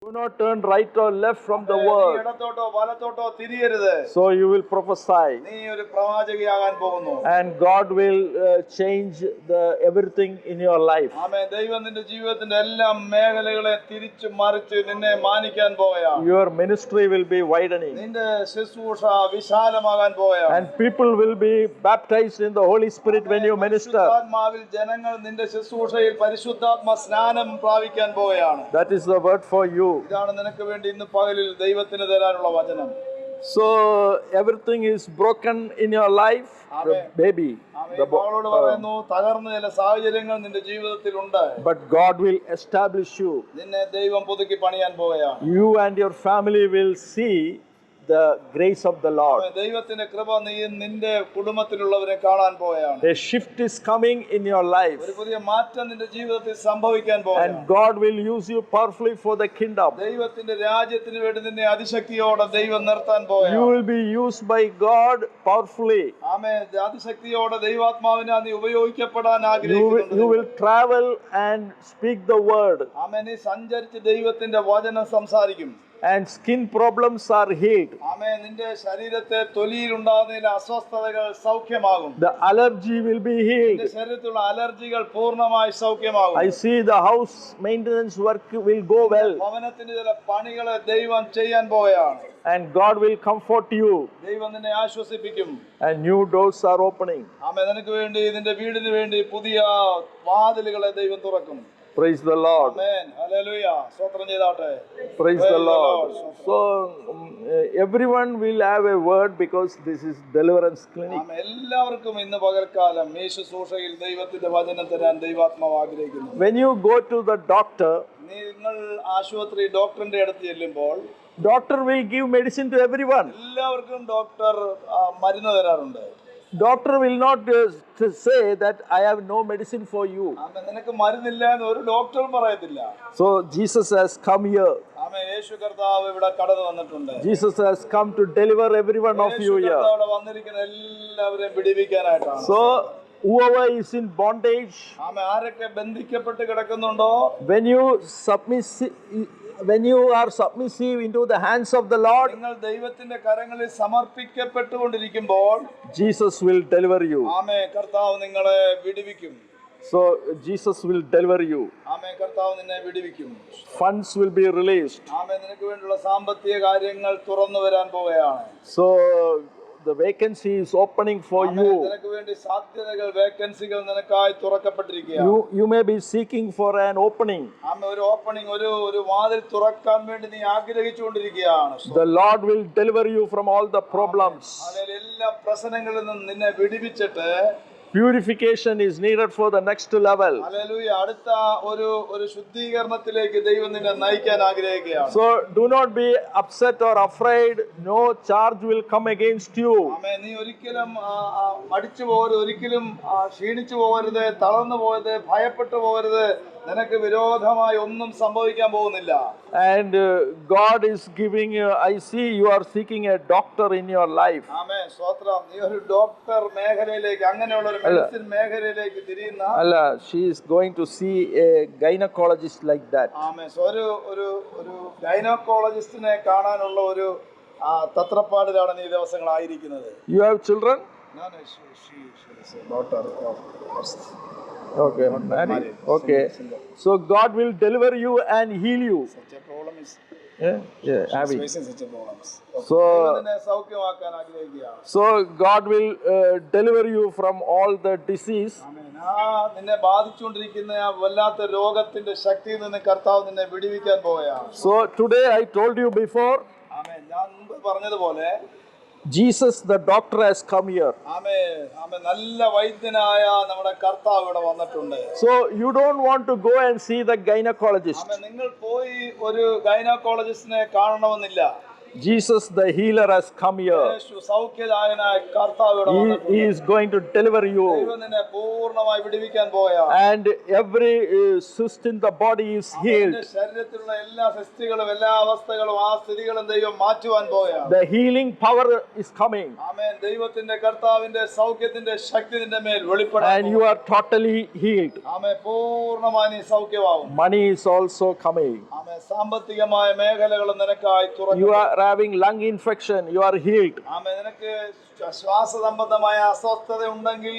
Do not turn right or left from the word. ഇടത്തോട്ടോ വലത്തോട്ടോ തിരിയരുത്. So you will prophesy. നീ ഒരു പ്രവാചകയാകാൻ പോകുന്നു. And God will change everything in your life. ആമേൻ. ദൈവം നിന്റെ ജീവിതത്തിന്റെ എല്ലാ മേഖലകളെ തിരിച്ചു മറിച്ച് നിന്നെ മാനിക്കാൻ പോവുകയാണ്. Your ministry will be widening. നിന്റെ ശുശ്രൂഷ വിശാലമാകാൻ പോവുകയാണ്. And people will be baptized in the Holy Spirit when you minister. പരിശുദ്ധാത്മാവിൽ ജനങ്ങൾ നിന്റെ ശുശ്രൂഷയിൽ പരിശുദ്ധാത്മ സ്നാനം പ്രാപിക്കാൻ പോവുകയാണ്. That is the word for you. ഇതാണ് നിനക്ക് വേണ്ടി ഇന്ന് പകലിൽ ദൈവത്തിന് തരാനുള്ള വചനം. So everything is broken in your life, baby. അവളോട് പറയുന്നു, തകർന്ന ചില സാഹചര്യങ്ങൾ നിന്റെ ജീവിതത്തിൽ ഉണ്ട്. But God will establish you. നിന്നെ ദൈവം പുതുക്കി പണിയാൻ പോവുകയാണ്. You and your family will see the grace of the Lord. ദൈവത്തിന്റെ കൃപ നീ നിന്റെ കുടുംബത്തിലുള്ളവരെ കാണാൻ പോവുകയാണ്. A shift is coming in your life. ഒരു പുതിയ മാറ്റം നിന്റെ ജീവിതത്തിൽ സംഭവിക്കാൻ പോവുകയാണ്. And God will use you powerfully for the kingdom. ദൈവത്തിന്റെ രാജ്യത്തിന് വേണ്ടി നിന്നെ അതിശക്തിയോടെ ദൈവം നിർത്താൻ പോവുകയാണ്. You will be used by God powerfully. ആമേൻ. അതിശക്തിയോടെ ദൈവാത്മാവിനെ നീ ഉപയോഗിക്കപ്പെടാൻ ആഗ്രഹിക്കുന്നു. You will travel and speak the word. ആമേൻ. നീ സഞ്ചരിച്ച് ദൈവത്തിന്റെ വചനം സംസാരിക്കും. And skin problems are healed. ആമേൻ. നിന്റെ ശരീരത്തെ തൊലിയിൽ ഉണ്ടാകുന്ന അസ്വസ്ഥതകൾ സൗഖ്യമാകും. The allergy will be healed. നിന്റെ ശരീരത്തിലുള്ള അലർജികൾ പൂർണ്ണമായി സൗഖ്യമാകും. I see the house maintenance work will go well. ഭവനത്തിന്റെ ചില പണികളെ ദൈവം ചെയ്യാൻ പോവുകയാണ്. And God will comfort you. ദൈവം നിന്നെ ആശ്വസിപ്പിക്കും. And new doors are opening. ആമേൻ. നിനക്ക് വേണ്ടി നിന്റെ വീടിന് വേണ്ടി പുതിയ വാതിലുകളെ ദൈവം തുറക്കും. Praise the Lord. Amen. Hallelujah. സ്തോത്രം ചെയ്താട്ടെ. Praise the Lord. So everyone will have a word because this is deliverance clinic. ആമേൻ. എല്ലാവർക്കും ഇന്ന് പകൽക്കാലം ഈ ശുശ്രൂഷയിൽ ദൈവത്തിന്റെ വചനം തരാൻ ദൈവാത്മാവ് ആഗ്രഹിക്കുന്നു. When you go to the doctor, നിങ്ങൾ ആശുപത്രി ഡോക്ടറിന്റെ അടുത്ത് ചെല്ലുമ്പോൾ doctor will give medicine to everyone. എല്ലാവർക്കും ഡോക്ടർ മരുന്ന് തരാറുണ്ട്. Doctor will not say that I have no medicine for you. ആമേൻ. നിനക്ക് മരുന്നില്ല എന്ന് ഒരു ഡോക്ടറും പറയത്തില്ല. So Jesus has come here. ആമേൻ. യേശു കർത്താവ് ഇവിടെ കടന്നു വന്നിട്ടുണ്ട്. Jesus has come to deliver every one of you here. യേശു കർത്താവ് വന്നിരിക്കുന്ന എല്ലാവരെയും വിടുവിക്കാനായിട്ടാണ്. So whoever is in bondage, ആമേൻ. ആരൊക്കെ ബന്ധിക്കപ്പെട്ട് കിടക്കുന്നുണ്ടോ, when you are submissive into the hands of the Lord, നിങ്ങൾ ദൈവത്തിന്റെ കരങ്ങളിൽ സമർപ്പിക്കപ്പെട്ടുകൊണ്ടിരിക്കുമ്പോൾ Jesus will deliver you. ആമേൻ. കർത്താവ് നിങ്ങളെ വിടുവിക്കും. So Jesus will deliver you. ആമേൻ. കർത്താവ് നിന്നെ വിടുവിക്കും. Funds will be released. ആമേൻ. നിനക്ക് വേണ്ടിയുള്ള സാമ്പത്തിക കാര്യങ്ങൾ തുറന്നു വരാൻ പോവുകയാണ്. So the vacancy is opening for you. നിനക്ക് വേണ്ടി സാധ്യതകൾ, വേക്കൻസികൾ നിനക്കായി തുറക്കപ്പെട്ടിരിക്കുകയാണ്. You may be seeking for an opening. ആമേൻ. ഒരു ഓപ്പണിംഗ്, ഒരു വാതിൽ തുറക്കാൻ വേണ്ടി നീ ആഗ്രഹിച്ചുകൊണ്ടിരിക്കുകയാണ്. The Lord will deliver you from all the problems. അതിൽ എല്ലാ പ്രശ്നങ്ങളിൽ നിന്നും നിന്നെ വിടുവിച്ചിട്ട് Purification is needed for the next level. Hallelujah. അടുത്ത ഒരു ശുദ്ധീകരണത്തിലേക്ക് ദൈവം നിന്നെ നയിക്കാൻ ആഗ്രഹിക്കുകയാണ്. So do not be upset or afraid. No charge will come against you. ആമേൻ. നീ ഒരിക്കലും മടിച്ചു പോകരുത്, ഒരിക്കലും ക്ഷീണിച്ചു പോകരുത്, തളർന്നു പോകരുത്, ഭയപ്പെട്ടു പോകരുത്. നിനക്ക് വിരോധമായി ഒന്നും സംഭവിക്കാൻ പോകുന്നില്ല. And God is giving you, I see you are seeking a doctor in your life. ആമേൻ. സ്തോത്രം. നീ ഒരു ഡോക്ടർ മേഖലയിലേക്ക്, അങ്ങനെയുള്ള ഒരു മെഡിസിൻ മേഖലയിലേക്ക് തിരിയുന്ന She is going to see a gynecologist like that. ആമേൻ. ഒരു ഗൈനക്കോളജിസ്റ്റിനെ കാണാനുള്ള ഒരു തത്രപ്പാടിലാണ് നീ ദിവസങ്ങളായിരിക്കുന്നത്. You have children? No, she is a daughter of person. Okay, not married. Okay. So God will deliver you and heal you. Such a problem is Having. facing such a problems. So സൗഖ്യമാക്കാൻ ആഗ്രഹിക്കുകയാണ്. So God will deliver you from all the disease. ആമേൻ. നിന്നെ ബാധിച്ചുകൊണ്ടിരിക്കുന്ന വല്ലാത്ത രോഗത്തിന്റെ ശക്തിയിൽ നിന്ന് കർത്താവ് നിന്നെ വിടുവിക്കാൻ പോവുകയാണ്. So today I told you before. ആമേൻ. ഞാൻ മുൻപ് പറഞ്ഞതുപോലെ Jesus the doctor has come here. ആമേൻ. ആമേൻ. നല്ല വൈദ്യനായ നമ്മുടെ കർത്താവ് ഇവിടെ വന്നിട്ടുണ്ട്. So you don't want to go and see the gynecologist. ആമേൻ. നിങ്ങൾ പോയി ഒരു ഗൈനക്കോളജിസ്റ്റിനെ കാണണമെന്നില്ല. Jesus the healer has come here. യേശു സൗഖ്യദായകനായ കർത്താവ് ഇവിടെ He വന്നിട്ടുണ്ട്. is going to deliver you. ദൈവം നിന്നെ പൂർണ്ണമായി വിടുവിക്കാൻ പോവുകയാണ്. And every cyst in the body is healed. നിന്റെ ശരീരത്തിലുള്ള എല്ലാ സ്ഥിതികളും എല്ലാ അവസ്ഥകളും ആ സ്ഥിതികളും ദൈവം മാറ്റുവാൻ പോവുകയാണ്. The healing power is coming. ആമേൻ. ദൈവത്തിന്റെ കർത്താവിന്റെ സൗഖ്യത്തിന്റെ ശക്തി നിന്റെ മേൽ വെളിപ്പെടാൻ And you are totally healed. ആമേൻ. പൂർണ്ണമായി നീ സൗഖ്യമാവും. Money is also coming. ആമേൻ. സാമ്പത്തികമായ മേഖലകളും നിനക്കായി തുറക്കും. You are having lung infection. You are healed. ആമേൻ. നിനക്ക് ശ്വാസ സംബന്ധമായ അസ്വസ്ഥത ഉണ്ടെങ്കിൽ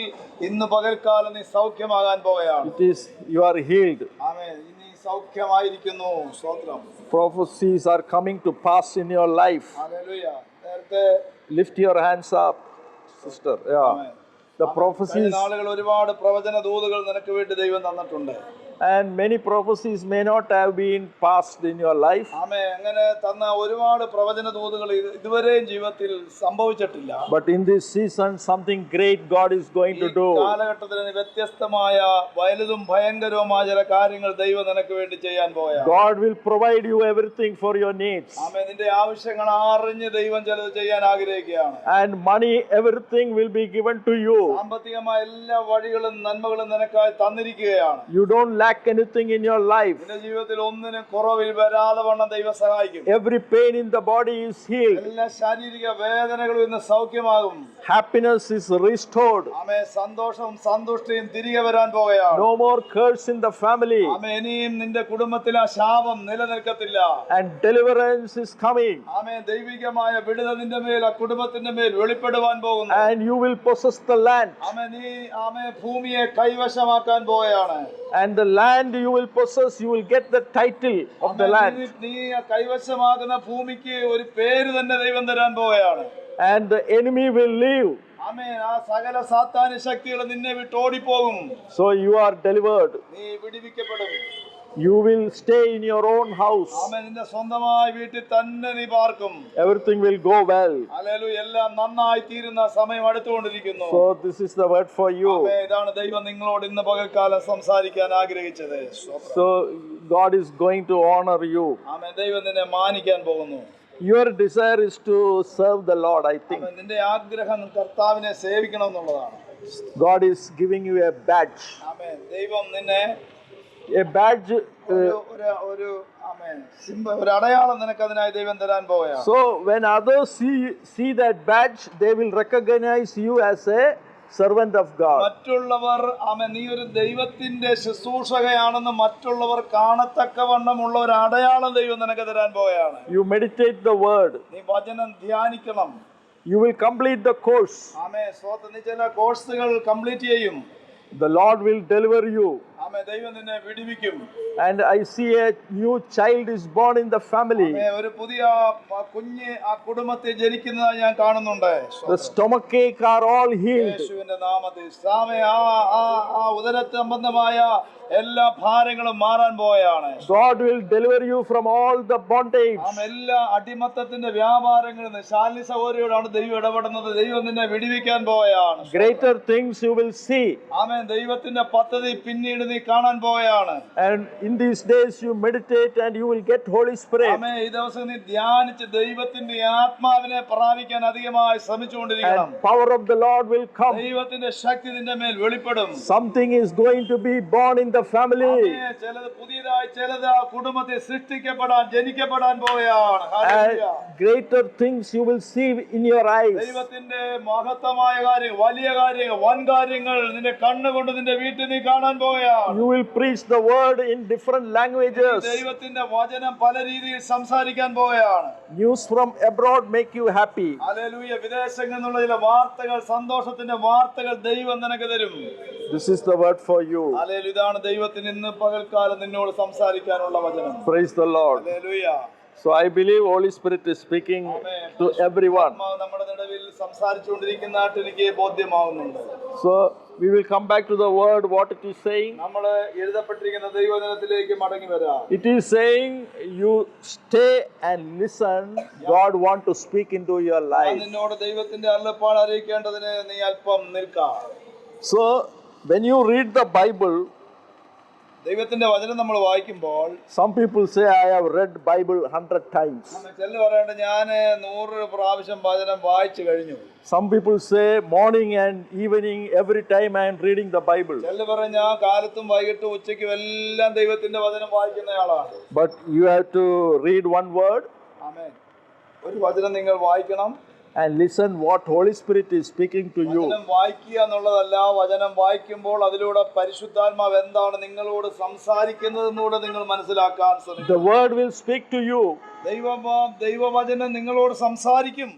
ഇന്ന് പകൽക്കാലം നീ സൗഖ്യമാകാൻ പോവുകയാണ്. It is you are healed. ആമേൻ. നീ സൗഖ്യമായിരിക്കുന്നു. സ്തോത്രം. Prophecies are coming to pass in your life. Hallelujah. നേരത്തെ Lift your hands up, sister. Yeah. Amen. The കഴിഞ്ഞ prophecies നാളുകൾ ഒരുപാട് പ്രവചന ദൂതുകൾ നിനക്ക് വേണ്ടി ദൈവം തന്നിട്ടുണ്ട്. and many prophecies may not have been passed in your life. ആമേൻ. അങ്ങനെ തന്ന ഒരുപാട് പ്രവചന ദൂതുകൾ ഇതുവരെയും ജീവിതത്തിൽ സംഭവിച്ചിട്ടില്ല. But in this season, something great God is going to do. കാലഘട്ടത്തിൽ വ്യത്യസ്തമായ വലുതും ഭയങ്കരവുമായ ചില കാര്യങ്ങൾ ദൈവം നിനക്ക് വേണ്ടി ചെയ്യാൻ പോവുകയാണ്. God will provide you everything for your needs. ആമേൻ. നിന്റെ ആവശ്യങ്ങൾ അറിഞ്ഞ് ദൈവം ചിലത് ചെയ്യാൻ ആഗ്രഹിക്കുകയാണ്. And money, everything will be given to you. സാമ്പത്തികമായ എല്ലാ വഴികളും നന്മകളും നിനക്കായി തന്നിരിക്കുകയാണ്. You don't lack anything in your life. നിന്റെ ജീവിതത്തിൽ ഒന്നിനും കുറവിൽ വരാതെ വണ്ണം ദൈവം സഹായിക്കും. Every pain in the body is healed. എല്ലാ ശാരീരിക വേദനകളും ഇന്ന് സൗഖ്യമാകും. Happiness is restored. ആമേൻ. സന്തോഷവും സന്തുഷ്ടിയും തിരികെ വരാൻ പോവുകയാണ്. No more curse in the family. ആമേൻ. ഇനിയും നിന്റെ കുടുംബത്തിൽ ആ ശാപം നിലനിൽക്കത്തില്ല. And deliverance is coming. ആമേൻ. ദൈവികമായ വിടുതൽ നിന്റെ മേൽ ആ കുടുംബത്തിന്റെ മേൽ വെളിപ്പെടുവാൻ പോകുന്നു. And you will possess the land. ആമേൻ. നീ ആമേൻ ഭൂമിയെ കൈവശമാക്കാൻ പോവുകയാണ്. And the land you will possess, you will get the title of the land. നീ കൈവശമാകുന്ന ഭൂമിക്ക് ഒരു പേര് തന്നെ ദൈവം തരാൻ പോവുകയാണ്. And the enemy will leave. ആമേൻ. ആ സകല സാത്താന്യ ശക്തികൾ നിന്നെ വിട്ട് ഓടിപ്പോകും. So you are delivered. നീ വിടുവിക്കപ്പെടും. You will stay in your own house. ആമേൻ. നിന്റെ സ്വന്തമായ വീട്ടിൽ തന്നെ നീ പാർക്കും. Everything will go well. Hallelujah. എല്ലാം നന്നായി തീരുന്ന സമയം അടുത്തുകൊണ്ടിരിക്കുന്നു. So this is the word for you. ആമേൻ. ഇതാണ് ദൈവം നിങ്ങളോട് ഇന്ന് പകൽക്കാലം സംസാരിക്കാൻ ആഗ്രഹിച്ചത്. So God is going to honor you. ആമേൻ. ദൈവം നിന്നെ മാനിക്കാൻ പോകുന്നു. Your desire is to serve the Lord, I think. ആമേൻ. നിന്റെ ആഗ്രഹം കർത്താവിനെ സേവിക്കണം എന്നുള്ളതാണ്. God is giving you a badge. ആമേൻ. ദൈവം നിന്നെ A badge. ഒരു ആമേൻ ഒരു അടയാളം നിനക്ക് അതിനായി ദൈവം തരാൻ പോവുകയാണ്. So when others see that badge, they will recognize you as a servant of God. മറ്റുള്ളവർ ആമേൻ നീ ഒരു ദൈവത്തിന്റെ ശുശ്രൂഷകയാണെന്ന് മറ്റുള്ളവർ കാണത്തക്കവണ്ണമുള്ള ഒരു അടയാളം ദൈവം നിനക്ക് തരാൻ പോവുകയാണ്. You meditate the word. നീ വചനം ധ്യാനിക്കണം. You will complete the course. ആമേൻ. സ്വന്തം നീ ചില കോഴ്സുകൾ കംപ്ലീറ്റ് ചെയ്യും. The Lord will deliver you. ആമേൻ. ദൈവം നിന്നെ വിടുവിക്കും. And I see a new child is born in the family. ആമേൻ. ഒരു പുതിയ കുഞ്ഞ് ആ കുടുംബത്തിൽ ജനിക്കുന്നതായി ഞാൻ കാണുന്നുണ്ട്. The stomachache are all healed. യേശുവിന്റെ നാമത്തിൽ ആമേൻ. ആ ഉദര സംബന്ധമായ എല്ലാ ഭാരങ്ങളും മാറാൻ പോവുകയാണ്. God will deliver you from all the bondage. ആമേൻ. എല്ലാ അടിമത്തത്തിന്റെ വ്യാപാരങ്ങളിൽ നിന്ന് ശാലിനി സഹോദരിയോടാണ് ദൈവം ഇടപെടുന്നത്. ദൈവം നിന്നെ വിടുവിക്കാൻ പോവുകയാണ്. Greater things you will see. ആമേൻ. ദൈവത്തിന്റെ പദ്ധതി പിന്നീട് നീ കാണാൻ പോവുകയാണ്. And in these days you meditate and you will get Holy Spirit. ആമേൻ. ഈ ദിവസം നീ ധ്യാനിച്ച് ദൈവത്തിന്റെ ആത്മാവിനെ പ്രാപിക്കാൻ അധികമായി ശ്രമിച്ചുകൊണ്ടിരിക്കണം. And power of the Lord will come. ദൈവത്തിന്റെ ശക്തി നിന്റെ മേൽ വെളിപ്പെടും. Something is going to be born in the family. ആമേൻ. ചിലത് പുതിയതായി ചിലത് ആ കുടുംബത്തിൽ സൃഷ്ടിക്കപ്പെടാൻ ജനിക്കപ്പെടാൻ പോവുകയാണ്. And hallelujah. greater things you will see in your eyes. ദൈവത്തിന്റെ മഹത്തമായ കാര്യങ്ങൾ വലിയ കാര്യങ്ങൾ വൻ കാര്യങ്ങൾ നിന്റെ കണ്ണുകൊണ്ട് നിന്റെ വീട്ടിൽ നീ കാണാൻ പോവുകയാണ്. You will preach the word in different languages. ദൈവത്തിന്റെ വചനം പല രീതിയിൽ സംസാരിക്കാൻ പോവുകയാണ്. News from abroad make you happy. Hallelujah. വിദേശങ്ങളിൽ നിന്നുള്ള ചില വാർത്തകൾ സന്തോഷത്തിന്റെ വാർത്തകൾ ദൈവം നിനക്ക് തരും. This is the word for you. Hallelujah. ഇതാണ് ദൈവത്തിന് ഇന്ന് പകൽക്കാലം നിന്നോട് സംസാരിക്കാനുള്ള വചനം. Praise the Lord. Hallelujah. So I believe Holy Spirit is speaking to everyone. ആത്മാവ് നമ്മുടെ നടുവിൽ സംസാരിച്ചുകൊണ്ടിരിക്കുന്നതായിട്ട് എനിക്ക് ബോധ്യമാവുന്നുണ്ട്. So we will come back to the word, what it is saying. നമ്മൾ എഴുതപ്പെട്ടിരിക്കുന്ന ദൈവവചനത്തിലേക്ക് മടങ്ങി വരാം. It is saying you stay and listen. God want to speak into your life. നിന്നോട് ദൈവത്തിന്റെ അരുളപ്പാട് അറിയിക്കേണ്ടതിന് നീ അല്പം നിൽക്കാം. So when you read the Bible, ദൈവത്തിന്റെ വചനം നമ്മൾ വായിക്കുമ്പോൾ Some people say, I have read Bible 100 times. ചെല്ലു പറയണ്ട ഞാൻ 100 പ്രാവശ്യം വചനം വായിച്ചു കഴിഞ്ഞു. Some people say, morning and evening, every time I am reading the Bible. ചെല്ലു പറയും ഞാൻ കാലത്തും വൈകിട്ടും ഉച്ചയ്ക്കും എല്ലാം ദൈവത്തിന്റെ വചനം വായിക്കുന്നയാളാണ്. But you have to read one word ആമേൻ. ഒരു വചനം നിങ്ങൾ വായിക്കണം. and listen what Holy Spirit is speaking to you. വചനം വായിക്കുക എന്നുള്ളതല്ല, വചനം വായിക്കുമ്പോൾ അതിലൂടെ പരിശുദ്ധാത്മാവ് എന്താണ് നിങ്ങളോട് സംസാരിക്കുന്നതെന്നൂടെ നിങ്ങൾ മനസ്സിലാക്കാൻ ശ്രമിക്കും. The word will speak to you. ദൈവവചനം നിങ്ങളോട് സംസാരിക്കും.